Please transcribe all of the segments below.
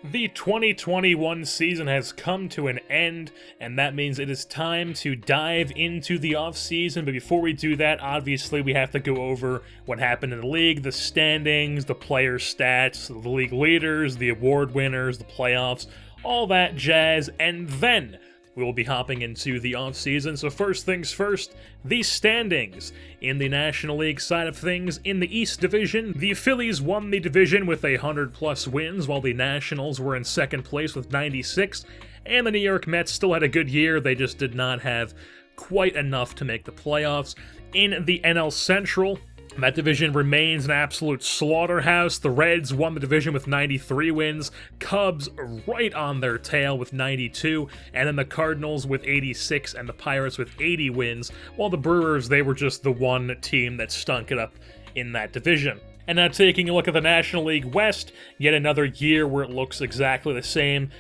The 2021 season has come to an end, and that means it is time to dive into the offseason. But before we do that, obviously we have to go over what happened in the league, the standings, the player stats, the league leaders, the award winners, the playoffs, all that jazz, and then we will be hopping into the offseason. So first things first, the standings. In the National League side of things, in the East Division, the Phillies won the division with 100+ wins, while the Nationals were in second place with 96, and the New York Mets still had a good year. They just did not have quite enough to make the playoffs. In the NL Central, that division remains an absolute slaughterhouse. The Reds won the division with 93 wins, Cubs right on their tail with 92, and then the Cardinals with 86, and the Pirates with 80 wins, while the Brewers, they were just the one team that stunk it up in that division. And now taking a look at the National League West, yet another year where it looks exactly the same.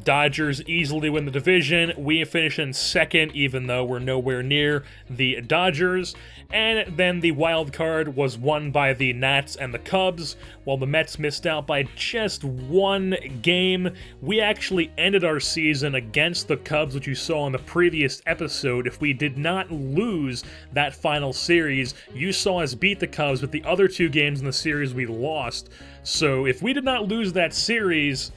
Dodgers easily win the division. We finish in second, even though we're nowhere near the Dodgers. And then the wild card was won by the Nats and the Cubs, while the Mets missed out by just one game. We actually ended our season against the Cubs, which you saw in the previous episode. If we did not lose that final series, you saw us beat the Cubs, but the other two games in the series we lost. So if we did not lose that series,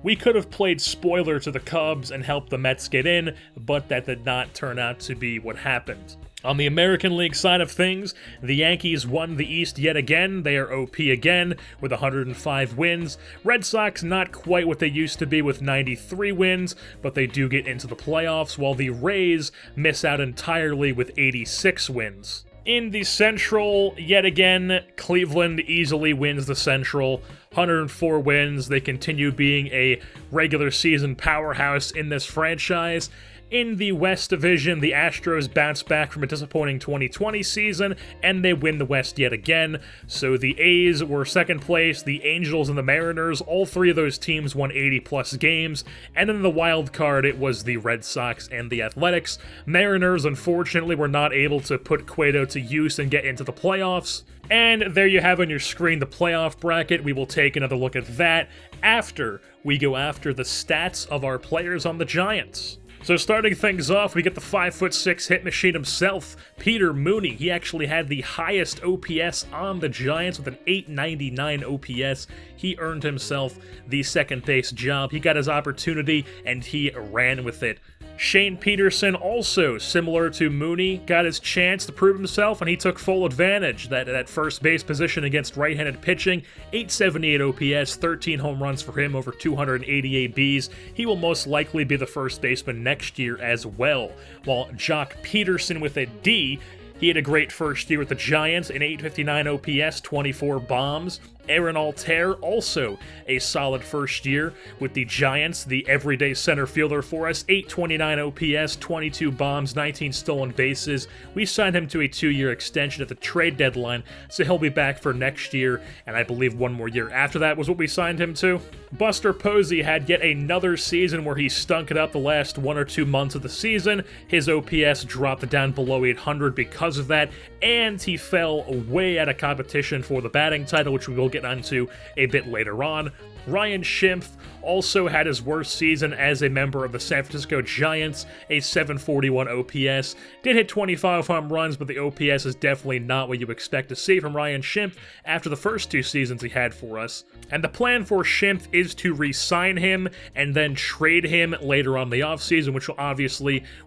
we could have played spoiler to the Cubs and helped the Mets get in, but that did not turn out to be what happened. On the American League side of things, the Yankees won the East yet again. They are OP again with 105 wins. Red Sox not quite what they used to be with 93 wins, but they do get into the playoffs, while the Rays miss out entirely with 86 wins. In the Central, yet again, Cleveland easily wins the Central. 104 wins. They continue being a regular season powerhouse in this franchise. In the West Division, the Astros bounce back from a disappointing 2020 season, and they win the West yet again. So the A's were second place, the Angels and the Mariners, all three of those teams won 80+ games, and then the wild card, it was the Red Sox and the Athletics. Mariners, unfortunately, were not able to put Cueto to use and get into the playoffs. And there you have on your screen the playoff bracket. We will take another look at that after we go after the stats of our players on the Giants. So starting things off, we get the 5'6" hit machine himself, Peter Mooney. He actually had the highest OPS on the Giants with an 899 OPS. He earned himself the second base job. He got his opportunity, and he ran with it. Shane Peterson, also similar to Mooney, got his chance to prove himself, and he took full advantage. That first base position against right-handed pitching, 878 OPS, 13 home runs for him over 288 Bs. He will most likely be the first baseman next year as well. While Jock Peterson with a D, he had a great first year with the Giants, an 859 OPS, 24 bombs. Aaron Altair, also a solid first year with the Giants, the everyday center fielder for us, 829 OPS, 22 bombs, 19 stolen bases. We signed him to a 2-year extension at the trade deadline, so he'll be back for next year, and I believe one more year after that was what we signed him to. Buster Posey had yet another season where he stunk it up the last 1 or 2 months of the season. His OPS dropped down below 800 because of that, and he fell way out of competition for the batting title, which we will get onto a bit later on. Ryan Schimpf also had his worst season as a member of the San Francisco Giants, a 741 OPS. Did hit 25 home runs, but the OPS is definitely not what you expect to see from Ryan Schimpf after the first 2 seasons he had for us. And the plan for Schimpf is to re-sign him and then trade him later on in the offseason, which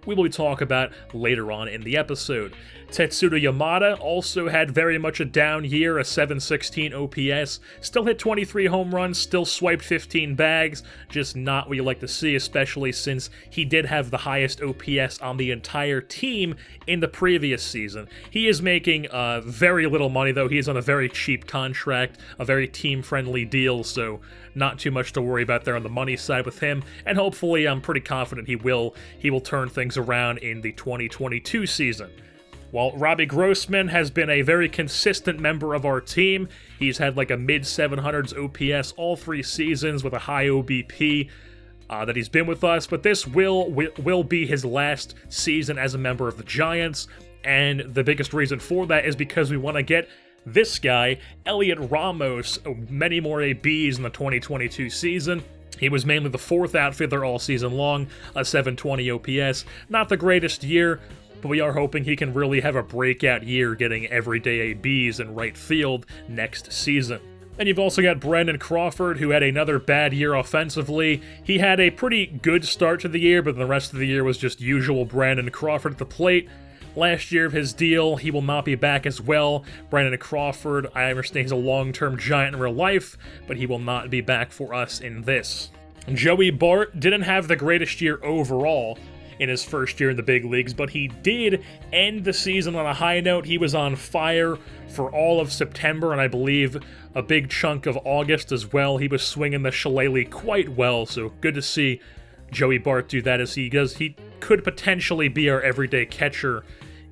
we will talk about later on in the episode. Tetsuya Yamada also had very much a down year, a 716 OPS, still hit 23 home runs, still swiped 15 bags, just not what you like to see, especially since he did have the highest OPS on the entire team in the previous season. He is making very little money, though. He is on a very cheap contract, a very team-friendly deal, so not too much to worry about there on the money side with him, and hopefully I'm pretty confident he will turn things around in the 2022 season. While Robbie Grossman has been a very consistent member of our team, he's had like a mid-700s OPS all 3 seasons with a high OBP that he's been with us, but this will be his last season as a member of the Giants, and the biggest reason for that is because we want to get this guy, Elliot Ramos, many more ABs in the 2022 season. He was mainly the 4th outfielder all season long, a 720 OPS. Not the greatest year, but we are hoping he can really have a breakout year getting everyday ABs in right field next season. And you've also got Brandon Crawford, who had another bad year offensively. He had a pretty good start to the year, but the rest of the year was just usual Brandon Crawford at the plate. Last year of his deal, he will not be back as well. Brandon Crawford, I understand he's a long-term Giant in real life, but he will not be back for us in this. Joey Bart didn't have the greatest year overall in his first year in the big leagues, but he did end the season on a high note. He was on fire for all of September, and I believe a big chunk of August as well. He was swinging the shillelagh quite well, so good to see Joey Bart do that as he does. He could potentially be our everyday catcher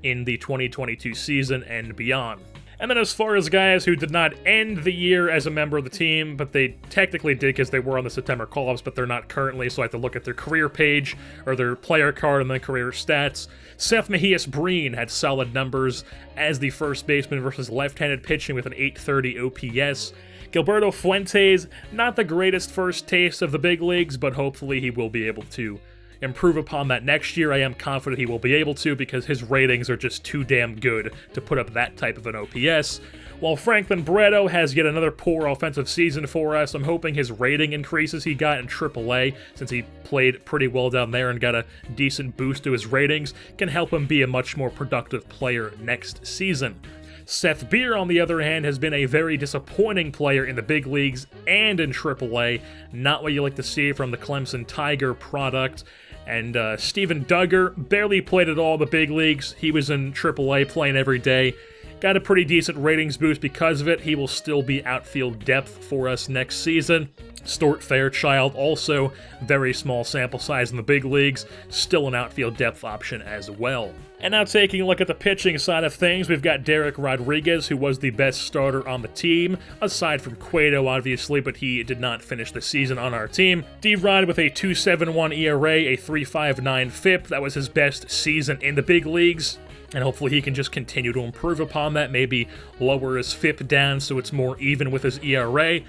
in the 2022 season and beyond. And then as far as guys who did not end the year as a member of the team, but they technically did because they were on the September call-ups, but they're not currently, so I have to look at their career page or their player card and then career stats. Seth Mejias-Breen had solid numbers as the first baseman versus left-handed pitching with an 830 OPS. Gilberto Fuentes, not the greatest first taste of the big leagues, but hopefully he will be able to improve upon that next year. I am confident he will be able to because his ratings are just too damn good to put up that type of an OPS. While Franklin Barreto has yet another poor offensive season for us, I'm hoping his rating increases he got in AAA, since he played pretty well down there and got a decent boost to his ratings, can help him be a much more productive player next season. Seth Beer, on the other hand, has been a very disappointing player in the big leagues and in AAA, not what you like to see from the Clemson Tiger product. And Steven Duggar barely played at all in the big leagues. He was in AAA playing every day. Got a pretty decent ratings boost because of it. He will still be outfield depth for us next season. Stuart Fairchild, also very small sample size in the big leagues, still an outfield depth option as well. And now taking a look at the pitching side of things, we've got Derek Rodriguez, who was the best starter on the team, aside from Cueto, obviously, but he did not finish the season on our team. D-Rod with a 2.71 ERA, a 3.59 FIP. That was his best season in the big leagues, and hopefully he can just continue to improve upon that, maybe lower his FIP down so it's more even with his ERA.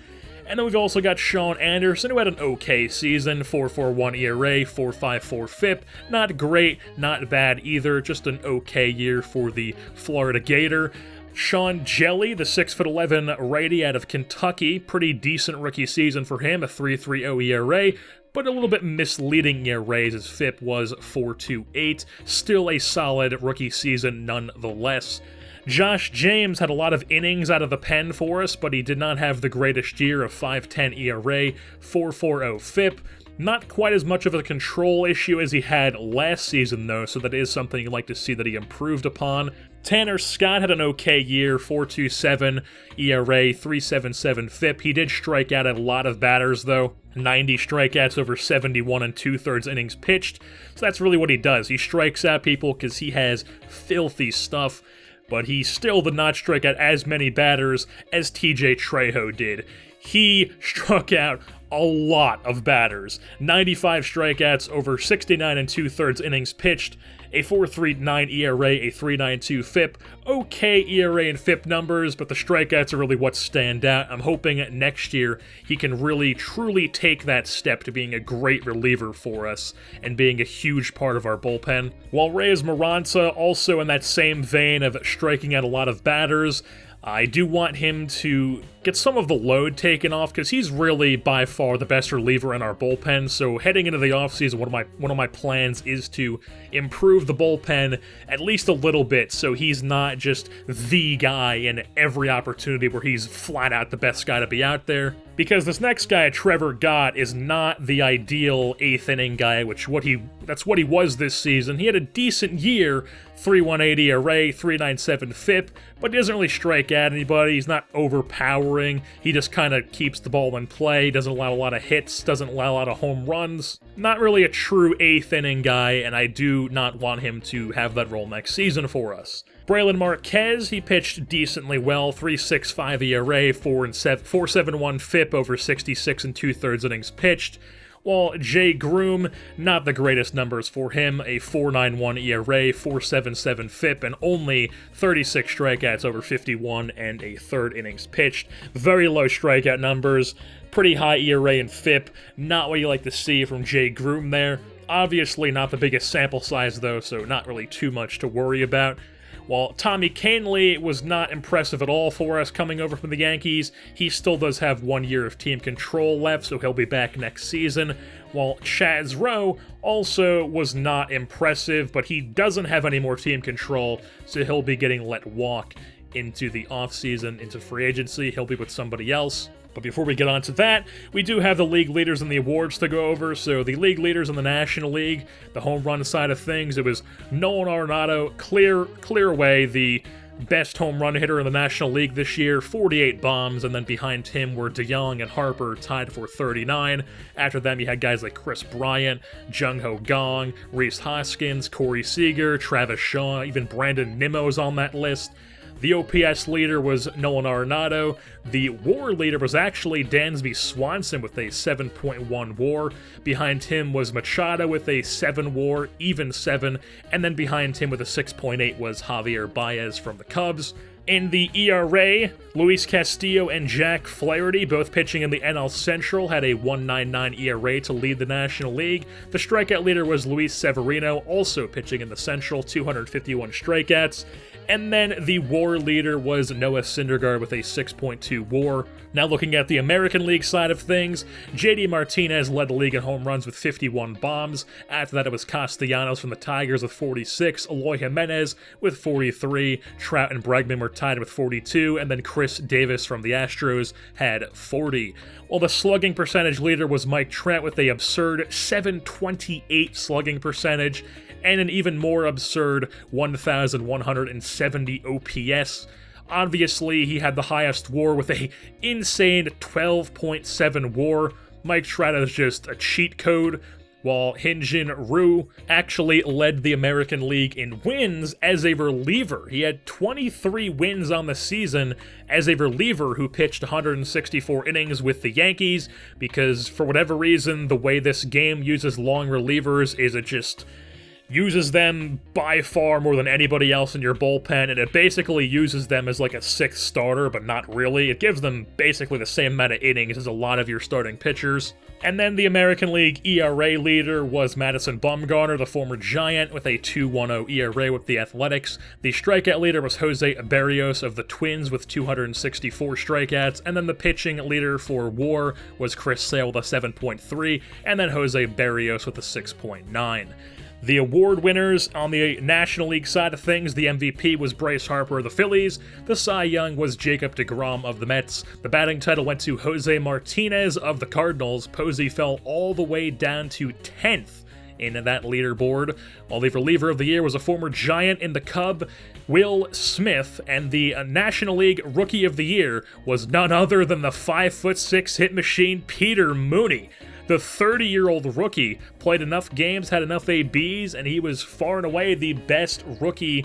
And then we've also got Sean Anderson, who had an okay season, 4.41 ERA, 4.54 FIP. Not great, not bad either, just an okay year for the Florida Gator. Sean Jelly, the 6'11" righty out of Kentucky, pretty decent rookie season for him, a 3.30 ERA, but a little bit misleading ERA as his FIP was 4.28. Still a solid rookie season nonetheless. Josh James had a lot of innings out of the pen for us, but he did not have the greatest year of 5.10 ERA, 4.40 FIP. Not quite as much of a control issue as he had last season, though, so that is something you'd like to see that he improved upon. Tanner Scott had an okay year, 4.27 ERA, 3.77 FIP. He did strike out a lot of batters, though. 90 strikeouts over 71 2/3 innings pitched. So that's really what he does. He strikes out people because he has filthy stuff, but he still did not strike out as many batters as TJ Trejo did. He struck out a lot of batters. 95 strikeouts over 69 2/3 innings pitched, a 4.39 ERA, a 3.92 FIP. Okay ERA and FIP numbers, but the strikeouts are really what stand out. I'm hoping next year he can really, truly take that step to being a great reliever for us and being a huge part of our bullpen. While Reyes Maranta, also in that same vein of striking out a lot of batters, I do want him to get some of the load taken off because he's really by far the best reliever in our bullpen. So heading into the offseason, one of my plans is to improve the bullpen at least a little bit so he's not just the guy in every opportunity where he's flat out the best guy to be out there. Because this next guy, Trevor Gott, is not the ideal eighth inning guy, that's what he was this season. He had a decent year, 3.18 ERA, 3.97 FIP, but he doesn't really strike at anybody. He's not overpowering. He just kind of keeps the ball in play, doesn't allow a lot of hits, doesn't allow a lot of home runs. Not really a true eighth inning guy, and I do not want him to have that role next season for us. Braylon Marquez, he pitched decently well, 3.65 ERA, 4.71 FIP over 66 2/3 innings pitched. while Jay Groom, not the greatest numbers for him, a 4.91 ERA, 4.77 FIP, and only 36 strikeouts over 51 and a third innings pitched. Very low strikeout numbers, pretty high ERA and FIP, not what you like to see from Jay Groom there. Obviously not the biggest sample size though, so not really too much to worry about. While Tommy Kahnle was not impressive at all for us coming over from the Yankees, he still does have 1 year of team control left, so he'll be back next season. While Chaz Rowe also was not impressive, but he doesn't have any more team control, so he'll be getting let walk into the offseason, into free agency. He'll be with somebody else. But before we get on to that, we do have the league leaders and the awards to go over. So the league leaders in the National League, the home run side of things, it was Nolan Arenado, clear away the best home run hitter in the National League this year, 48 bombs, and then behind him were DeYoung and Harper tied for 39. After them, you had guys like Chris Bryant, Jung-Ho Kang, Rhys Hoskins, Corey Seager, Travis Shaw, even Brandon Nimmo's on that list. The OPS leader was Nolan Arenado. The WAR leader was actually Dansby Swanson with a 7.1 WAR. Behind him was Machado with a 7 WAR, even 7, and then behind him with a 6.8 was Javier Baez from the Cubs. In the ERA, Luis Castillo and Jack Flaherty, both pitching in the NL Central, had a 1.99 ERA to lead the National League. The strikeout leader was Luis Severino, also pitching in the Central, 251 strikeouts. And then the WAR leader was Noah Syndergaard with a 6.2 WAR. Now looking at the American League side of things, JD Martinez led the league in home runs with 51 bombs. After that it was Castellanos from the Tigers with 46, Eloy Jimenez with 43, Trout and Bregman were tied with 42, and then Chris Davis from the Astros had 40. While the slugging percentage leader was Mike Trout with a absurd 728 slugging percentage, and an even more absurd 1,170 OPS. Obviously, he had the highest WAR with a insane 12.7 WAR. Mike Trout is just a cheat code, while Hyun-Jin Ryu actually led the American League in wins as a reliever. He had 23 wins on the season as a reliever who pitched 164 innings with the Yankees, because for whatever reason, the way this game uses long relievers is it just uses them by far more than anybody else in your bullpen, and it basically uses them as like a sixth starter, but not really. It gives them basically the same amount of innings as a lot of your starting pitchers. And then the American League ERA leader was Madison Bumgarner, the former Giant, with a 2.10 ERA with the Athletics. The strikeout leader was Jose Berrios of the Twins with 264 strikeouts, and then the pitching leader for WAR was Chris Sale with a 7.3, and then Jose Berrios with a 6.9. The award winners on the National League side of things, the MVP was Bryce Harper of the Phillies, the Cy Young was Jacob deGrom of the Mets, the batting title went to Jose Martinez of the Cardinals. Posey fell all the way down to 10th in that leaderboard, while the reliever of the year was a former Giant in the Cub, Will Smith, and the National League Rookie of the Year was none other than the 5'6" hit machine Peter Mooney. The 30-year-old rookie played enough games, had enough ABs, and he was far and away the best rookie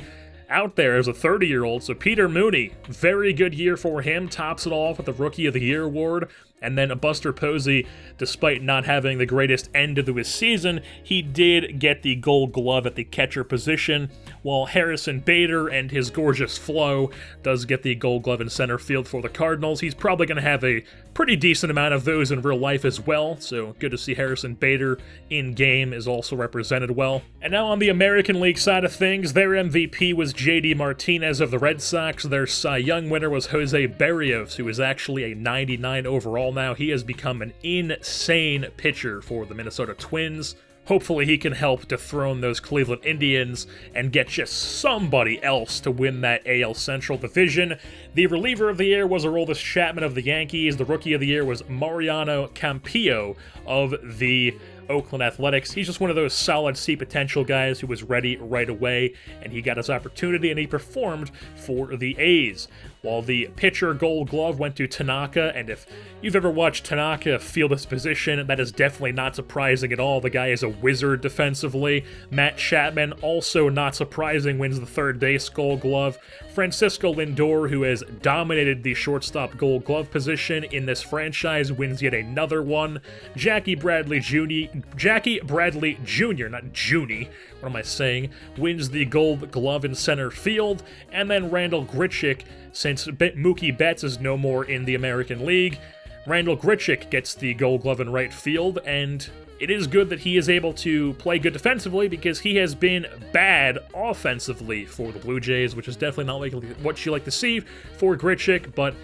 out there as a 30-year-old. So Peter Mooney, very good year for him, tops it off with the Rookie of the Year award. And then Buster Posey, despite not having the greatest end to his season, he did get the Gold Glove at the catcher position, while Harrison Bader and his gorgeous flow does get the Gold Glove in center field for the Cardinals. He's probably going to have a pretty decent amount of those in real life as well, so good to see Harrison Bader in-game is also represented well. And now on the American League side of things, their MVP was JD Martinez of the Red Sox. Their Cy Young winner was Jose Berrios, who is actually a 99 overall now. He has become an insane pitcher for the Minnesota Twins. Hopefully he can help dethrone those Cleveland Indians and get just somebody else to win that AL Central division. The reliever of the year was Aroldis Chapman of the Yankees. The rookie of the year was Mariano Campillo of the Oakland Athletics. He's just one of those solid C potential guys who was ready right away, and he got his opportunity and he performed for the A's. while the pitcher Gold Glove went to Tanaka, and if you've ever watched Tanaka field his position, that is definitely not surprising at all. The guy is a wizard defensively. Matt Chapman, also not surprising, wins the third base Gold Glove. Francisco Lindor, who has dominated the shortstop Gold Glove position in this franchise, wins yet another one. Jackie Bradley Jr., not Junie, what am I saying, wins the Gold Glove in center field. And then Randall Grichuk, since Mookie Betts is no more in the American League, Randall Grichuk gets the Gold Glove in right field, and it is good that he is able to play good defensively because he has been bad offensively for the Blue Jays, which is definitely not what you like to see for Grichuk, but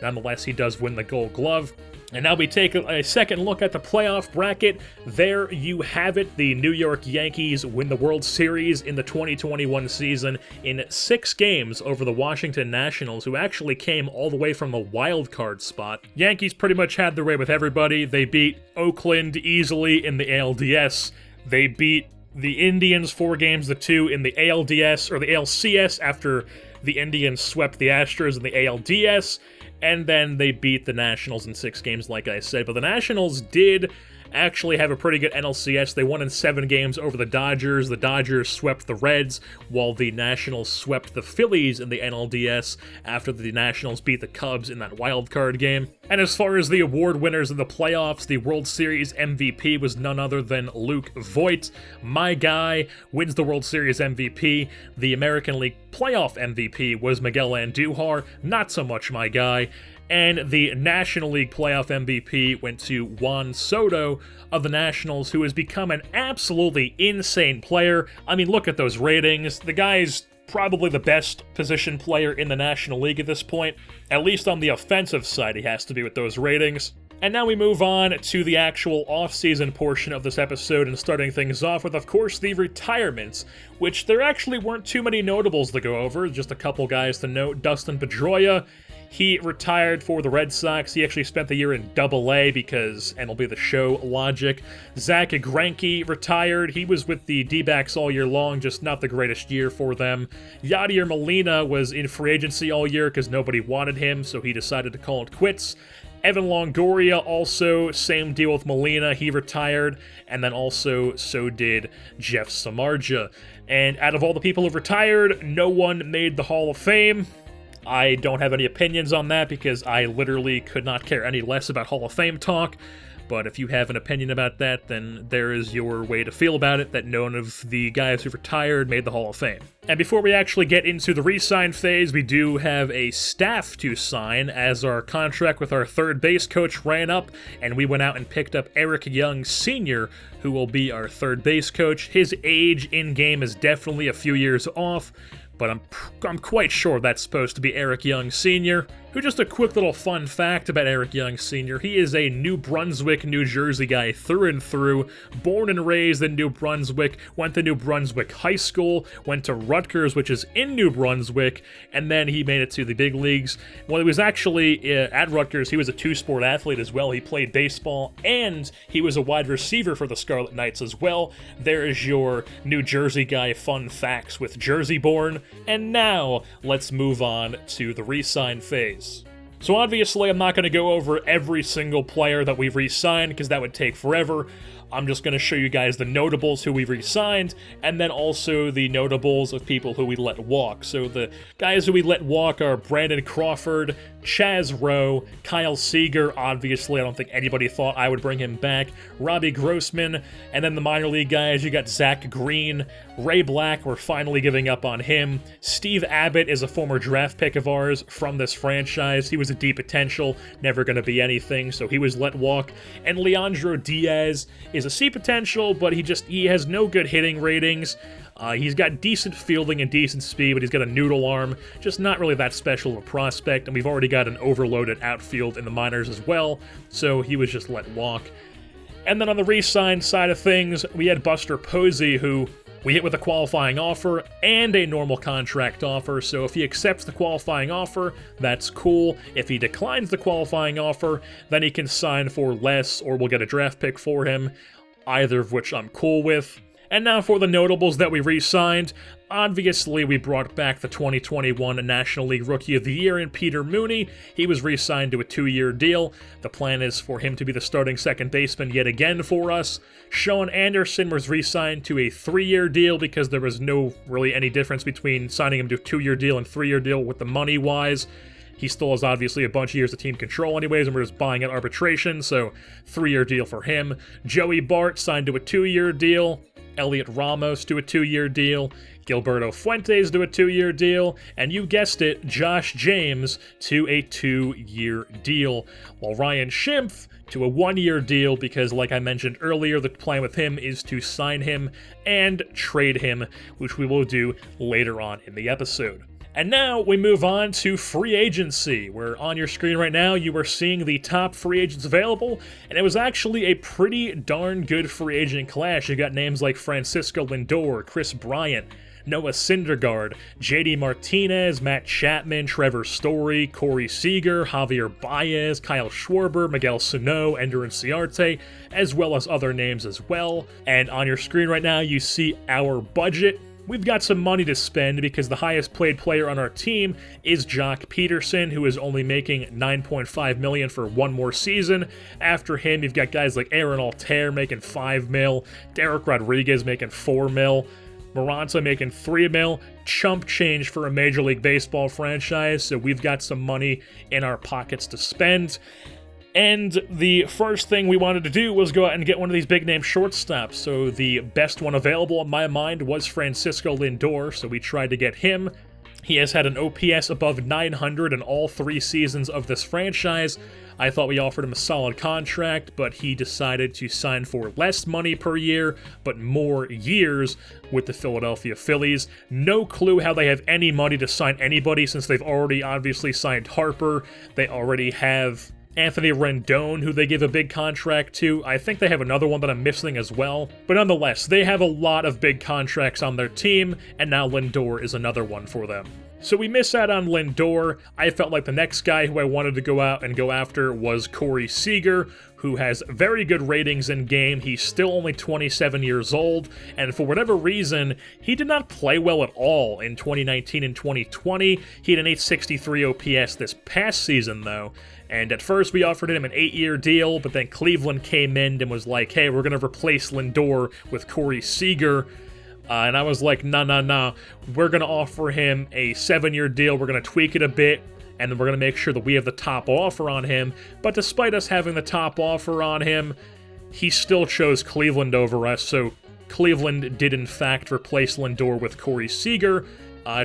nonetheless, he does win the Gold Glove. And now we take a second look at the playoff bracket. There you have it. The New York Yankees win the World Series in the 2021 season in 6 games over the Washington Nationals, who actually came all the way from the wild card spot. Yankees pretty much had their way with everybody. They beat Oakland easily in the ALDS. They beat the Indians 4-2 in the ALDS, or the ALCS, after the Indians swept the Astros in the ALDS. And then they beat the Nationals in 6 games, like I said. But the Nationals did actually have a pretty good NLCS. They won in 7 games over the Dodgers. The Dodgers swept the Reds, while the Nationals swept the Phillies in the NLDS after the Nationals beat the Cubs in that wild card game. And as far as the award winners in the playoffs, the World Series MVP was none other than Luke Voit. My guy wins the World Series MVP. The American League playoff MVP was Miguel Andujar. Not so much my guy. And the National League playoff MVP went to Juan Soto of the Nationals, who has become an absolutely insane player. I mean, look at those ratings. The guy's probably the best position player in the National League at this point. At least on the offensive side, he has to be with those ratings. And now we move on to the actual off-season portion of this episode, and starting things off with, of course, the retirements, which there actually weren't too many notables to go over, just a couple guys to note. Dustin Pedroia, he retired for the Red Sox. He actually spent the year in Double-A because MLB The Show logic. Zach Greinke retired. He was with the D-backs all year long, just not the greatest year for them. Yadier Molina was in free agency all year because nobody wanted him, so he decided to call it quits. Evan Longoria, also, same deal with Molina. He retired, and then also so did Jeff Samardzija. And out of all the people who retired, no one made the Hall of Fame. I don't have any opinions on that because I literally could not care any less about Hall of Fame talk. But if you have an opinion about that, then there is your way to feel about it, that none of the guys who retired made the Hall of Fame. And before we actually get into the re-sign phase, we do have a staff to sign, as our contract with our third base coach ran up, and we went out and picked up Eric Young Sr., who will be our third base coach. His age in-game is definitely a few years off, but I'm quite sure that's supposed to be Eric Young Sr., who, just a quick little fun fact about Eric Young Sr., he is a New Brunswick, New Jersey guy through and through, born and raised in New Brunswick, went to New Brunswick High School, went to Rutgers, which is in New Brunswick, and then he made it to the big leagues. When he was actually at Rutgers, he was a 2-sport athlete as well. He played baseball, and he was a wide receiver for the Scarlet Knights as well. There is your New Jersey guy fun facts with Jersey born. And now, let's move on to the re-sign phase. So obviously, I'm not going to go over every single player that we've re-signed, because that would take forever. I'm just going to show you guys the notables who we re-signed, and then also the notables of people who we let walk. So the guys who we let walk are Brandon Crawford, Chaz Rowe, Kyle Seager. Obviously, I don't think anybody thought I would bring him back. Robbie Grossman, and then the minor league guys, you got Zach Green, Ray Black, we're finally giving up on him. Steve Abbott is a former draft pick of ours from this franchise. He was a D potential, never going to be anything, so he was let walk. And Leandro Diaz is a C potential, but he has no good hitting ratings. He's got decent fielding and decent speed, but he's got a noodle arm. Just not really that special of a prospect, and we've already got an overloaded outfield in the minors as well, so he was just let walk. And then on the re-sign side of things, we had Buster Posey, who we hit with a qualifying offer and a normal contract offer, so if he accepts the qualifying offer, that's cool. If he declines the qualifying offer, then he can sign for less, or we'll get a draft pick for him, either of which I'm cool with. And now for the notables that we re-signed. Obviously, we brought back the 2021 National League Rookie of the Year in Peter Mooney. He was re-signed to a 2-year deal. The plan is for him to be the starting second baseman yet again for us. Sean Anderson was re-signed to a 3-year deal because there was no really any difference between signing him to a 2-year deal and 3-year deal with the money-wise. He still has obviously a bunch of years of team control anyways, and we're just buying at arbitration, so 3-year deal for him. Joey Bart signed to a 2-year deal. Elliot Ramos to a 2-year deal. Gilberto Fuentes to a 2-year deal. And you guessed it, Josh James to a 2-year deal. While Ryan Schimpf to a 1-year deal because, like I mentioned earlier, the plan with him is to sign him and trade him, which we will do later on in the episode. And now we move on to free agency, where on your screen right now you are seeing the top free agents available, and it was actually a pretty darn good free agent class. You got names like Francisco Lindor, Chris Bryant, Noah Syndergaard, JD Martinez, Matt Chapman, Trevor Story, Corey Seager, Javier Baez, Kyle Schwarber, Miguel Sano, Ender Inciarte, as well as other names as well. And on your screen right now you see our budget. We've got some money to spend because the highest paid player on our team is Jock Peterson, who is only making $9.5 million for one more season. After him, you've got guys like Aaron Altair making $5 million, Derek Rodriguez making $4 million, Moranta making $3 million, chump change for a Major League Baseball franchise, so we've got some money in our pockets to spend. And the first thing we wanted to do was go out and get one of these big-name shortstops. So the best one available in my mind was Francisco Lindor, so we tried to get him. He has had an OPS above 900 in all 3 seasons of this franchise. I thought we offered him a solid contract, but he decided to sign for less money per year, but more years with the Philadelphia Phillies. No clue how they have any money to sign anybody since they've already obviously signed Harper. They already have Anthony Rendon, who they give a big contract to. I think they have another one that I'm missing as well. But nonetheless, they have a lot of big contracts on their team, and now Lindor is another one for them. So we miss out on Lindor. I felt like the next guy who I wanted to go out and go after was Corey Seager, who has very good ratings in game. He's still only 27 years old, and for whatever reason, he did not play well at all in 2019 and 2020. He had an 863 OPS this past season, though. And at first, we offered him an 8-year deal, but then Cleveland came in and was like, hey, we're going to replace Lindor with Corey Seager. And I was like, nah. We're going to offer him a 7-year deal. We're going to tweak it a bit, and then we're going to make sure that we have the top offer on him. But despite us having the top offer on him, he still chose Cleveland over us. So Cleveland did, in fact, replace Lindor with Corey Seager.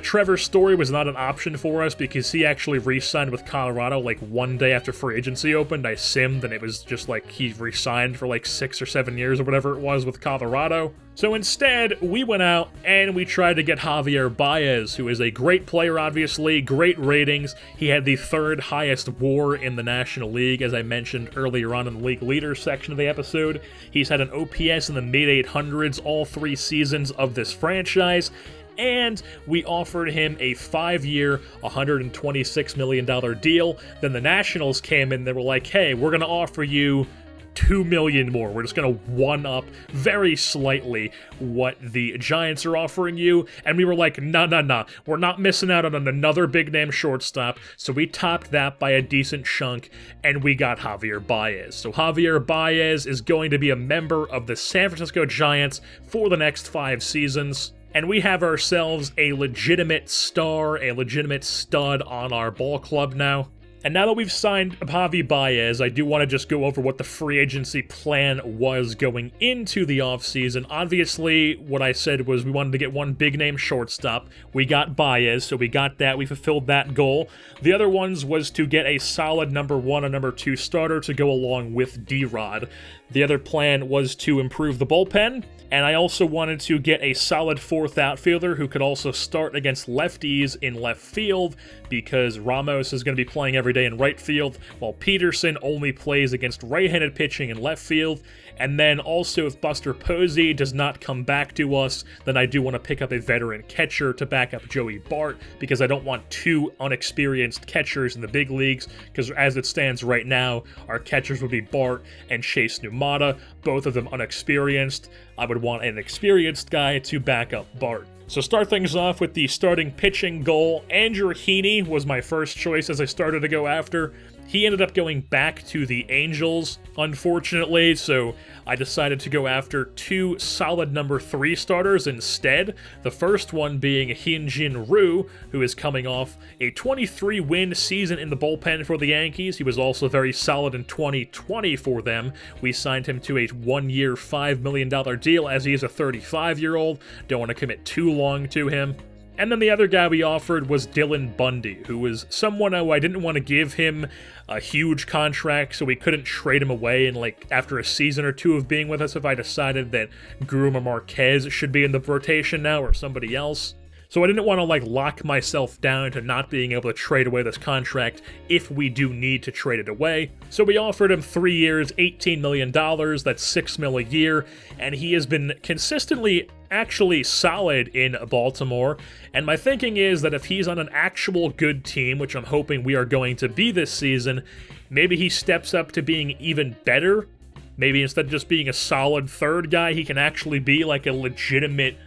Trevor Story was not an option for us because he actually re-signed with Colorado like one day after free agency opened. I simmed and it was just like he re-signed for like 6 or 7 years or whatever it was with Colorado. So instead, we went out and we tried to get Javier Baez, who is a great player, obviously, great ratings. He had the 3rd highest WAR in the National League, as I mentioned earlier on in the League Leaders section of the episode. He's had an OPS in the mid-800s all 3 seasons of this franchise. And we offered him a 5-year, $126 million deal. Then the Nationals came in, they were like, hey, we're going to offer you $2 million more. We're just going to one-up very slightly what the Giants are offering you. And we were like, nah. We're not missing out on another big-name shortstop. So we topped that by a decent chunk, and we got Javier Baez. So Javier Baez is going to be a member of the San Francisco Giants for the next 5 seasons. And we have ourselves a legitimate star, a legitimate stud on our ball club now. And now that we've signed Javi Baez, I do want to just go over what the free agency plan was going into the offseason. Obviously, what I said was we wanted to get one big-name shortstop. We got Baez, so we got that. We fulfilled that goal. The other ones was to get a solid number 1 and number 2 starter to go along with D-Rod. The other plan was to improve the bullpen, and I also wanted to get a solid 4th outfielder who could also start against lefties in left field, because Ramos is going to be playing every day in right field, while Peterson only plays against right-handed pitching in left field, And then also, if Buster Posey does not come back to us, then I do want to pick up a veteran catcher to back up Joey Bart, because I don't want two unexperienced catchers in the big leagues, because as it stands right now, our catchers would be Bart and Chase Numata, both of them unexperienced. I would want an experienced guy to back up Bart. So start things off with the starting pitching goal. Andrew Heaney was my first choice as I started to go after. He ended up going back to the Angels, unfortunately, so I decided to go after two solid number 3 starters instead. The first one being Hyun-Jin Ryu, who is coming off a 23-win season in the bullpen for the Yankees. He was also very solid in 2020 for them. We signed him to a 1-year, $5 million deal as he is a 35-year-old. Don't want to commit too long to him. And then the other guy we offered was Dylan Bundy, who was someone who I didn't want to give him a huge contract, so we couldn't trade him away in after a season or two of being with us if I decided that Gruma Marquez should be in the rotation now or somebody else. So I didn't want to lock myself down to not being able to trade away this contract if we do need to trade it away. So we offered him 3 years, $18 million, that's $6 million a year, and he has been consistently actually solid in Baltimore. And my thinking is that if he's on an actual good team, which I'm hoping we are going to be this season, maybe he steps up to being even better. Maybe instead of just being a solid third guy, he can actually be a legitimate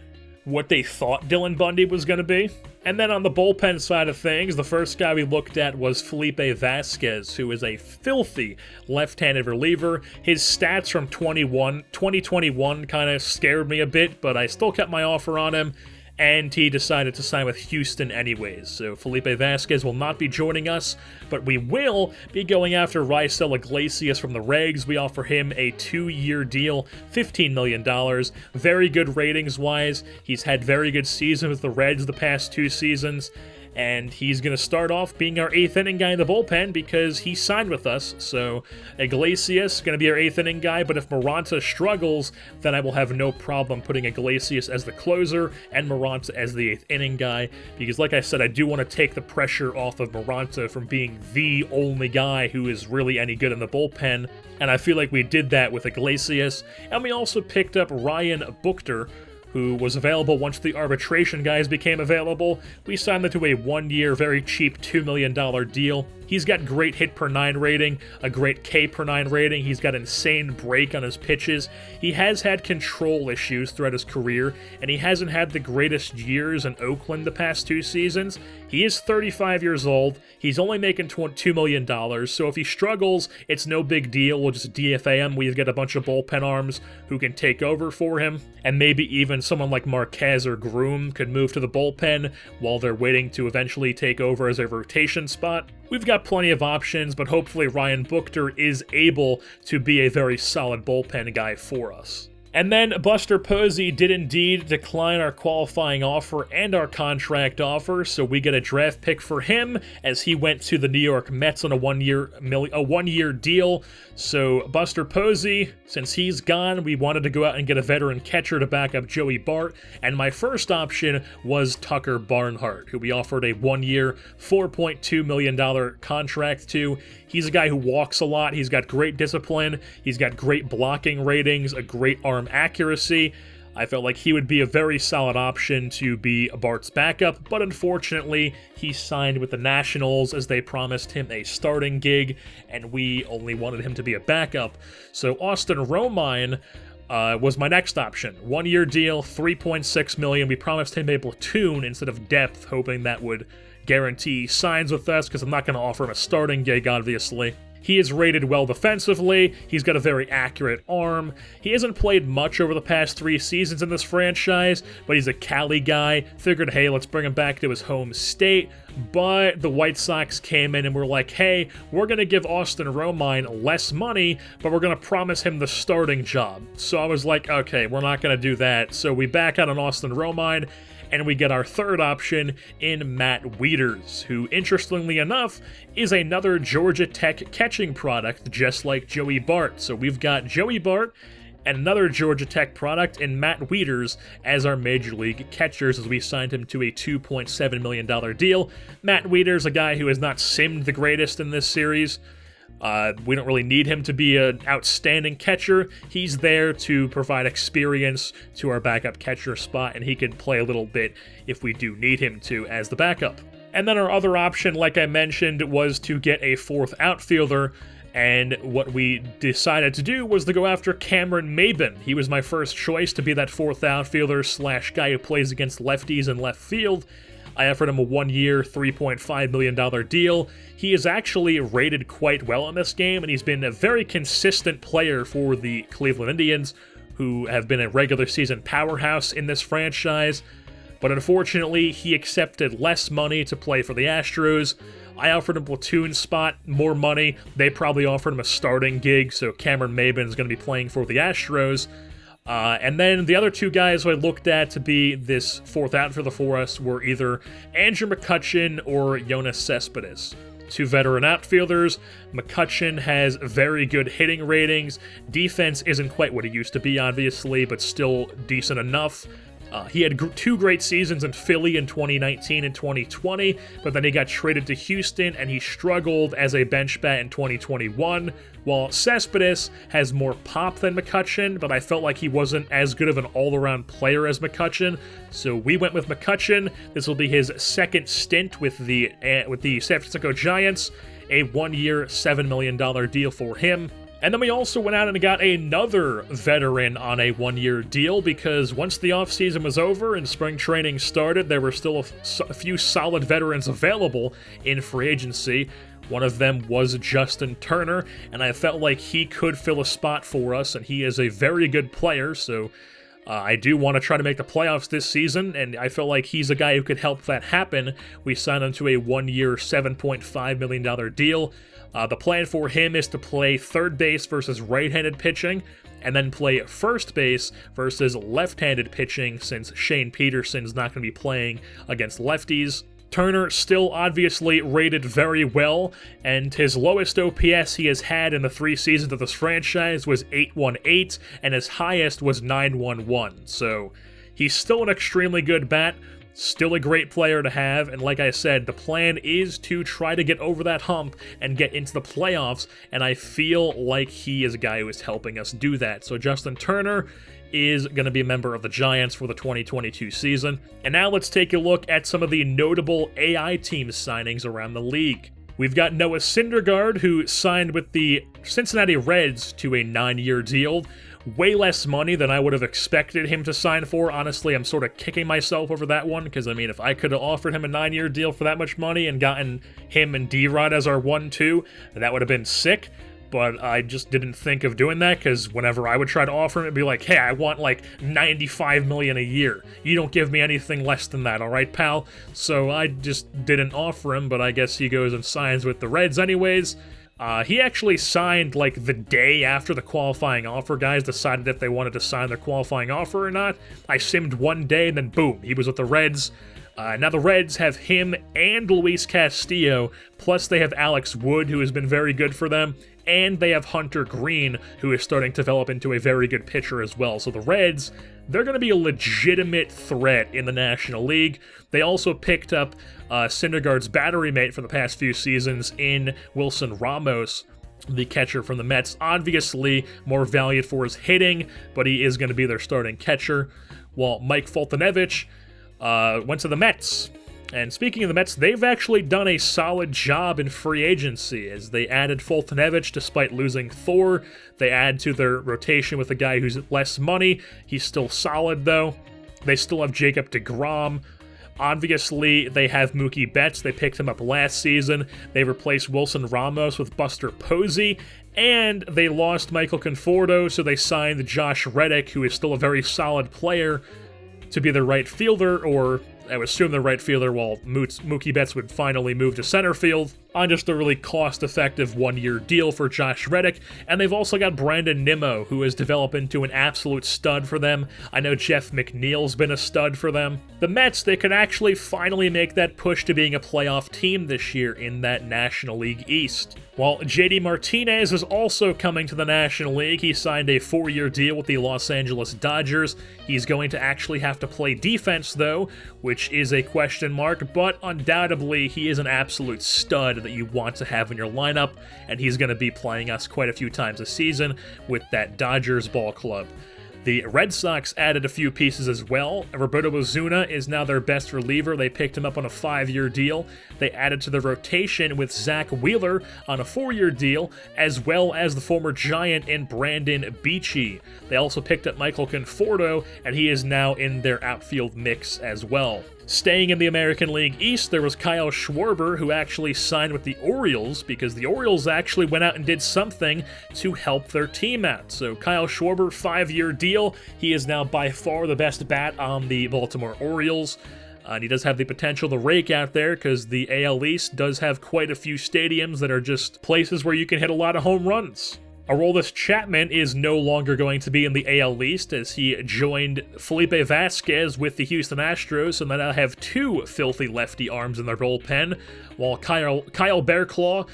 what they thought Dylan Bundy was going to be. And then on the bullpen side of things, the first guy we looked at was Felipe Vasquez, who is a filthy left-handed reliever. His stats from 2021 kind of scared me a bit, but I still kept my offer on him, and he decided to sign with Houston anyways. So Felipe Vasquez will not be joining us, but we will be going after Raisel Iglesias from the Regs. We offer him a 2-year deal, $15 million. Very good ratings-wise. He's had very good seasons with the Reds the past 2 seasons. And he's going to start off being our 8th inning guy in the bullpen because he signed with us. So Iglesias is going to be our 8th inning guy, but if Maranta struggles, then I will have no problem putting Iglesias as the closer and Maranta as the 8th inning guy, because like I said, I do want to take the pressure off of Maranta from being the only guy who is really any good in the bullpen, and I feel like we did that with Iglesias. And we also picked up Ryan Buchter, who was available once the arbitration guys became available. We signed him to a 1-year, very cheap $2 million deal. He's got great hit per 9 rating, a great K per 9 rating. He's got insane break on his pitches. He has had control issues throughout his career, and he hasn't had the greatest years in Oakland the past 2 seasons. He is 35 years old. He's only making $2 million, so if he struggles, it's no big deal. We'll just DFA him. We've got a bunch of bullpen arms who can take over for him, and maybe even someone like Marquez or Groom could move to the bullpen while they're waiting to eventually take over as a rotation spot. We've got plenty of options, but hopefully Ryan Buchter is able to be a very solid bullpen guy for us. And then Buster Posey did indeed decline our qualifying offer and our contract offer, so we get a draft pick for him as he went to the New York Mets on a one-year deal. So Buster Posey, since he's gone, we wanted to go out and get a veteran catcher to back up Joey Bart, and my first option was Tucker Barnhart, who we offered a 1-year, $4.2 million contract to. He's a guy who walks a lot, he's got great discipline, he's got great blocking ratings, a great arm accuracy. I felt like he would be a very solid option to be Bart's backup, but unfortunately, he signed with the Nationals as they promised him a starting gig, and we only wanted him to be a backup. So Austin Romine was my next option. 1-year deal, $3.6 million. We promised him a platoon instead of depth, hoping that would guarantee signs with us, because I'm not going to offer him a starting gig, obviously. He is rated well defensively, he's got a very accurate arm, he hasn't played much over the past 3 seasons in this franchise, but he's a Cali guy. Figured, hey, let's bring him back to his home state, but the White Sox came in and were like, hey, we're going to give Austin Romine less money, but we're going to promise him the starting job. So I was like, okay, we're not going to do that, so we back out on Austin Romine, and we get our third option in Matt Wieters, who, interestingly enough, is another Georgia Tech catching product, just like Joey Bart. So we've got Joey Bart and another Georgia Tech product in Matt Wieters as our Major League catchers, as we signed him to a $2.7 million deal. Matt Wieters, a guy who has not simmed the greatest in this series. We don't really need him to be an outstanding catcher. He's there to provide experience to our backup catcher spot, and he can play a little bit if we do need him to as the backup. And then our other option, like I mentioned, was to get a fourth outfielder, and what we decided to do was to go after Cameron Maybin. He was my first choice to be that fourth outfielder / guy who plays against lefties in left field. I offered him a 1-year, $3.5 million deal. He is actually rated quite well in this game, and he's been a very consistent player for the Cleveland Indians, who have been a regular season powerhouse in this franchise. But unfortunately, he accepted less money to play for the Astros. I offered him a platoon spot, more money. They probably offered him a starting gig, so Cameron Maybin is going to be playing for the Astros. And then the other two guys who I looked at to be this fourth outfielder for us were either Andrew McCutchen or Yoenis Cespedes. Two veteran outfielders. McCutchen has very good hitting ratings. Defense isn't quite what it used to be, obviously, but still decent enough. He had two great seasons in Philly in 2019 and 2020, but then he got traded to Houston, and he struggled as a bench bat in 2021, while Cespedes has more pop than McCutchen, but I felt like he wasn't as good of an all-around player as McCutchen, so we went with McCutchen. This will be his second stint with the San Francisco Giants, a 1-year, $7 million deal for him. And then we also went out and got another veteran on a 1-year deal, because once the offseason was over and spring training started, there were still a few solid veterans available in free agency. One of them was Justin Turner, and I felt like he could fill a spot for us, and he is a very good player, so I do want to try to make the playoffs this season, and I feel like he's a guy who could help that happen. We signed him to a 1-year, $7.5 million deal. The plan for him is to play third base versus right-handed pitching, and then play first base versus left-handed pitching, since Shane Peterson's not going to be playing against lefties. Turner still obviously rated very well, and his lowest OPS he has had in the 3 seasons of this franchise was 818, and his highest was 911, so he's still an extremely good bat. Still a great player to have, and like I said, the plan is to try to get over that hump and get into the playoffs, and I feel like he is a guy who is helping us do that. So Justin Turner is going to be a member of the Giants for the 2022 season. And now let's take a look at some of the notable AI team signings around the league. We've got Noah Syndergaard, who signed with the Cincinnati Reds to a 9-year deal. Way less money than I would have expected him to sign for. Honestly, I'm sort of kicking myself over that one, because, I mean, if I could have offered him a 9-year deal for that much money and gotten him and D-Rod as our 1-2, that would have been sick, but I just didn't think of doing that, because whenever I would try to offer him, it'd be like, hey, I want like $95 million a year. You don't give me anything less than that, alright, pal? So I just didn't offer him, but I guess he goes and signs with the Reds anyways. He actually signed like the day after the qualifying offer. Guys decided if they wanted to sign their qualifying offer or not. I simmed one day, and then boom, he was with the Reds. Now the Reds have him and Luis Castillo, plus they have Alex Wood, who has been very good for them, and they have Hunter Green, who is starting to develop into a very good pitcher as well. So the Reds, they're going to be a legitimate threat in the National League. They also picked up Syndergaard's battery mate for the past few seasons in Wilson Ramos, the catcher from the Mets. Obviously more valued for his hitting, but he is going to be their starting catcher, while Mike Foltynewicz went to the Mets. And speaking of the Mets, they've actually done a solid job in free agency, as they added Foltynewicz despite losing Thor. They add to their rotation with a guy who's less money. He's still solid, though. They still have Jacob deGrom. Obviously, they have Mookie Betts. They picked him up last season. They replaced Wilson Ramos with Buster Posey. And they lost Michael Conforto, so they signed Josh Reddick, who is still a very solid player, to be the right fielder, or I would assume the right fielder, while Mookie Betts would finally move to center field on just a really cost-effective 1-year deal for Josh Reddick. And they've also got Brandon Nimmo, who has developed into an absolute stud for them. I know Jeff McNeil's been a stud for them. The Mets, they could actually finally make that push to being a playoff team this year in that National League East. While JD Martinez is also coming to the National League, he signed a 4-year deal with the Los Angeles Dodgers. He's going to actually have to play defense, though, which is a question mark, but undoubtedly he is an absolute stud batter that you want to have in your lineup, and he's going to be playing us quite a few times this season with that Dodgers ball club. The Red Sox added a few pieces as well. Roberto Osuna is now their best reliever. They picked him up on a 5-year deal. They added to the rotation with Zach Wheeler on a 4-year deal, as well as the former Giant in Brandon Beachy. They also picked up Michael Conforto, and he is now in their outfield mix as well. Staying in the American League East, there was Kyle Schwarber, who actually signed with the Orioles, because the Orioles actually went out and did something to help their team out. So Kyle Schwarber, 5-year deal. He is now by far the best bat on the Baltimore Orioles. And he does have the potential to rake out there, because the AL East does have quite a few stadiums that are just places where you can hit a lot of home runs. Aroldis Chapman is no longer going to be in the AL East, as he joined Felipe Vasquez with the Houston Astros, and they now have 2 filthy lefty arms in their bullpen, while Kyle Bearclaw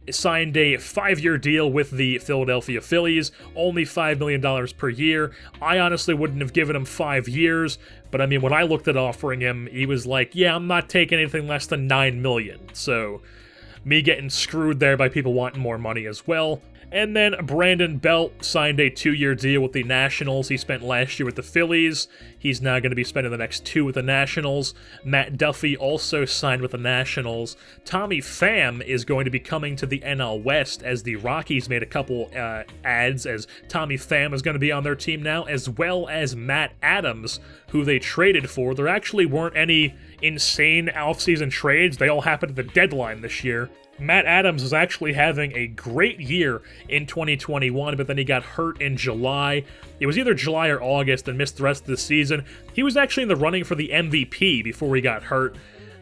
signed a 5-year deal with the Philadelphia Phillies, only $5 million per year. I honestly wouldn't have given him 5 years, but I mean, when I looked at offering him, he was like, yeah, I'm not taking anything less than $9 million. So, me getting screwed there by people wanting more money as well. And then Brandon Belt signed a 2-year deal with the Nationals. He spent last year with the Phillies. He's now going to be spending the next 2 with the Nationals. Matt Duffy also signed with the Nationals. Tommy Pham is going to be coming to the NL West, as the Rockies made a couple ads, as Tommy Pham is going to be on their team now, as well as Matt Adams, who they traded for. There actually weren't any insane offseason trades. They all happened at the deadline this year. Matt Adams was actually having a great year in 2021, but then he got hurt in July. It was either July or August and missed the rest of the season. He was actually in the running for the MVP before he got hurt,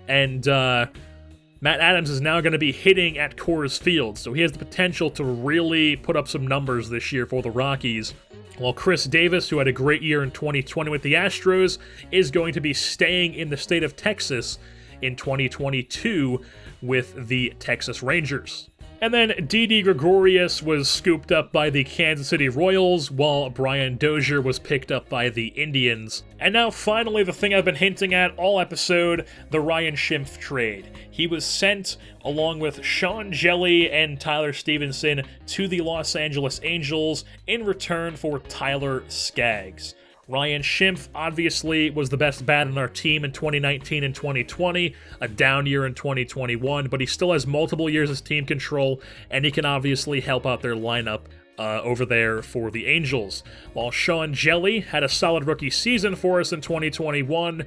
and Matt Adams is now going to be hitting at Coors Field, so he has the potential to really put up some numbers this year for the Rockies. While Chris Davis, who had a great year in 2020 with the Astros, is going to be staying in the state of Texas in 2022 with the Texas Rangers. And then Didi Gregorius was scooped up by the Kansas City Royals, while Brian Dozier was picked up by the Indians. And now finally the thing I've been hinting at all episode, the Ryan Schimpf trade. He was sent along with Sean Jelly and Tyler Stevenson to the Los Angeles Angels in return for Tyler Skaggs. Ryan Schimpf obviously was the best bat on our team in 2019 and 2020, a down year in 2021, but he still has multiple years as team control, and he can obviously help out their lineup over there for the Angels. While Sean Jelly had a solid rookie season for us in 2021,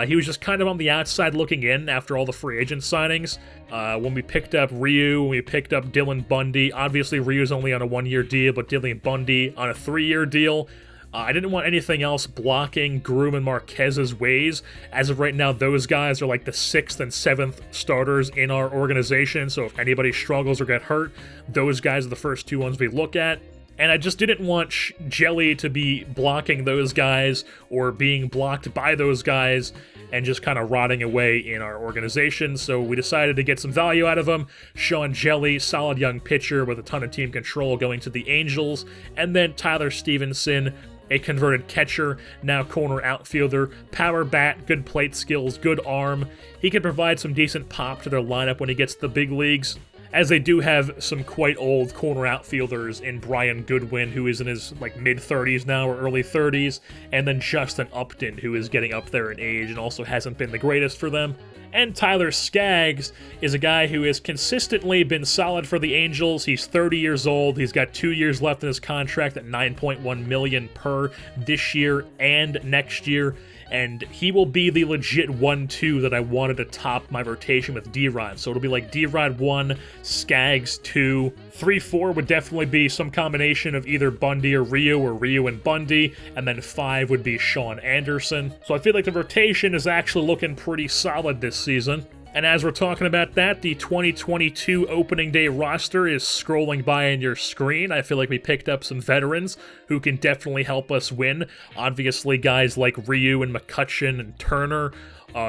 he was just kind of on the outside looking in after all the free agent signings. When we picked up Ryu, when we picked up Dylan Bundy, obviously Ryu's only on a 1-year deal, but Dylan Bundy on a 3-year deal. I didn't want anything else blocking Groom and Marquez's ways. As of right now, those guys are like the 6th and 7th starters in our organization, so if anybody struggles or get hurt, those guys are the first 2 ones we look at. And I just didn't want Jelly to be blocking those guys or being blocked by those guys and just kind of rotting away in our organization, so we decided to get some value out of him. Sean Jelly, solid young pitcher with a ton of team control, going to the Angels. And then Tyler Stevenson, a converted catcher, now corner outfielder, power bat, good plate skills, good arm. He can provide some decent pop to their lineup when he gets to the big leagues, as they do have some quite old corner outfielders in Brian Goodwin, who is in his mid-30s now or early 30s, and then Justin Upton, who is getting up there in age and also hasn't been the greatest for them. And Tyler Skaggs is a guy who has consistently been solid for the Angels. He's 30 years old. He's got 2 years left in his contract at $9.1 million per this year and next year. And he will be the legit 1-2 that I wanted to top my rotation with D-Rod. So it'll be like D-Rod 1, Skaggs 2. 3-4 would definitely be some combination of either Bundy or Ryu and Bundy. And then 5 would be Sean Anderson. So I feel like the rotation is actually looking pretty solid this season. And as we're talking about that, the 2022 opening day roster is scrolling by on your screen. I feel like we picked up some veterans who can definitely help us win. Obviously, guys like Ryu and McCutchen and Turner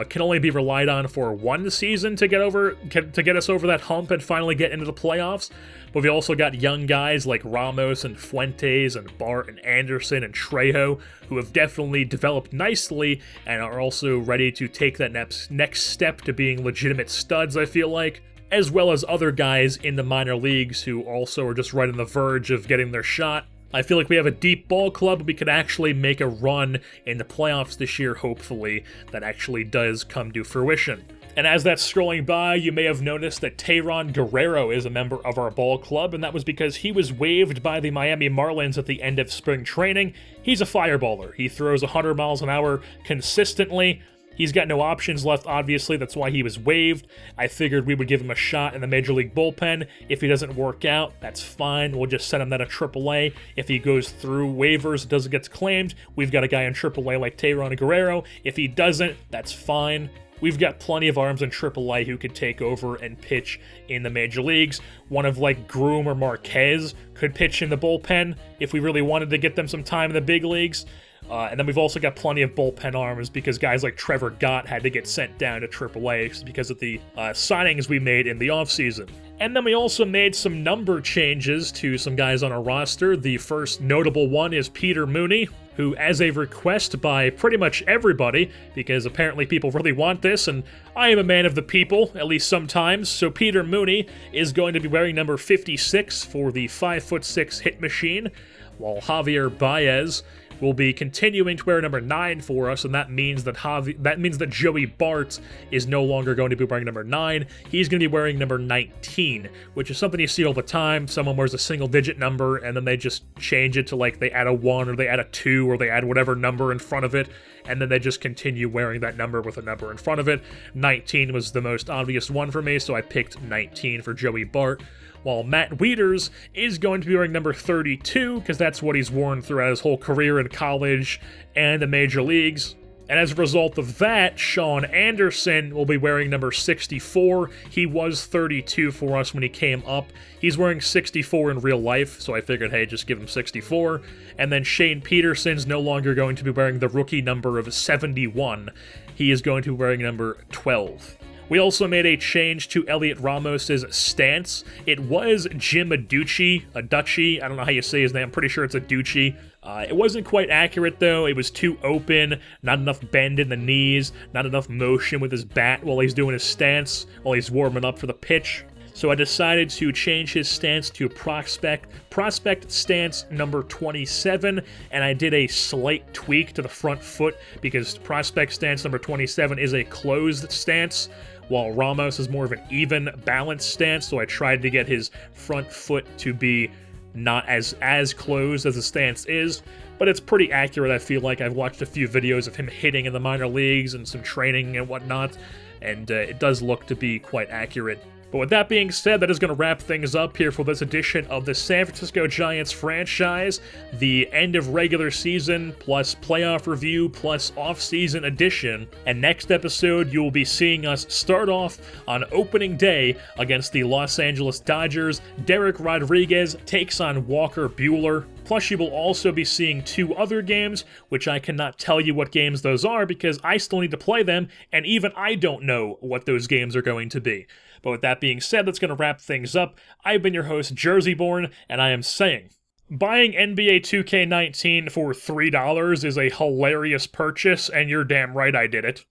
can only be relied on for 1 season to get us over that hump and finally get into the playoffs. But we also got young guys like Ramos and Fuentes and Bart and Anderson and Trejo, who have definitely developed nicely and are also ready to take that next step to being legitimate studs, I feel like. as well as other guys in the minor leagues who also are just right on the verge of getting their shot. I feel like we have a deep ball club. We could actually make a run in the playoffs this year, hopefully, that actually does come to fruition. And as that's scrolling by, you may have noticed that Tayron Guerrero is a member of our ball club, and that was because he was waived by the Miami Marlins at the end of spring training. He's a fireballer. He throws 100 miles an hour consistently. He's got no options left, obviously. That's why he was waived. I figured we would give him a shot in the Major League bullpen. If he doesn't work out, that's fine. We'll just send him that at AAA. If he goes through waivers, doesn't get claimed, we've got a guy in AAA like Tayron Guerrero. If he doesn't, that's fine. We've got plenty of arms in AAA who could take over and pitch in the major leagues. One of like Groom or Marquez could pitch in the bullpen if we really wanted to get them some time in the big leagues. And then we've also got plenty of bullpen arms because guys like Trevor Gott had to get sent down to AAA because of the signings we made in the offseason. And then we also made some number changes to some guys on our roster. The first notable one is Peter Mooney, who, as a request by pretty much everybody, because apparently people really want this, and I am a man of the people, at least sometimes, so Peter Mooney is going to be wearing number 56 for the 5'6" hit machine, while Javier Baez will be continuing to wear number 9 for us, and that means that Joey Bart is no longer going to be wearing number 9. He's going to be wearing number 19, which is something you see all the time. Someone wears a single-digit number, and then they just change it to, like, they add a 1, or they add a 2, or they add whatever number in front of it, and then they just continue wearing that number with a number in front of it. 19 was the most obvious one for me, so I picked 19 for Joey Bart. While Matt Wieters is going to be wearing number 32, because that's what he's worn throughout his whole career in college and the major leagues. And as a result of that, Sean Anderson will be wearing number 64. He was 32 for us when he came up. He's wearing 64 in real life, so I figured, hey, just give him 64. And then Shane Peterson's no longer going to be wearing the rookie number of 71. He is going to be wearing number 12. We also made a change to Elliot Ramos's stance. It was Jim Aducci, I don't know how you say his name, I'm pretty sure it's Aducci. It wasn't quite accurate though, it was too open, not enough bend in the knees, not enough motion with his bat while he's doing his stance, while he's warming up for the pitch. So I decided to change his stance to prospect stance number 27, and I did a slight tweak to the front foot because prospect stance number 27 is a closed stance, while Ramos is more of an even, balanced stance, so I tried to get his front foot to be not as closed as the stance is, but it's pretty accurate. I feel like I've watched a few videos of him hitting in the minor leagues and some training and whatnot, and it does look to be quite accurate. But with that being said, that is going to wrap things up here for this edition of the San Francisco Giants franchise, the end of regular season, plus playoff review, plus off-season edition. And next episode, you will be seeing us start off on opening day against the Los Angeles Dodgers. Derek Rodriguez takes on Walker Buehler. Plus, you will also be seeing 2 other games, which I cannot tell you what games those are because I still need to play them, and even I don't know what those games are going to be. But with that being said, that's going to wrap things up. I've been your host, Jerseyborn, and I am saying, buying NBA 2K19 for $3 is a hilarious purchase, and you're damn right I did it.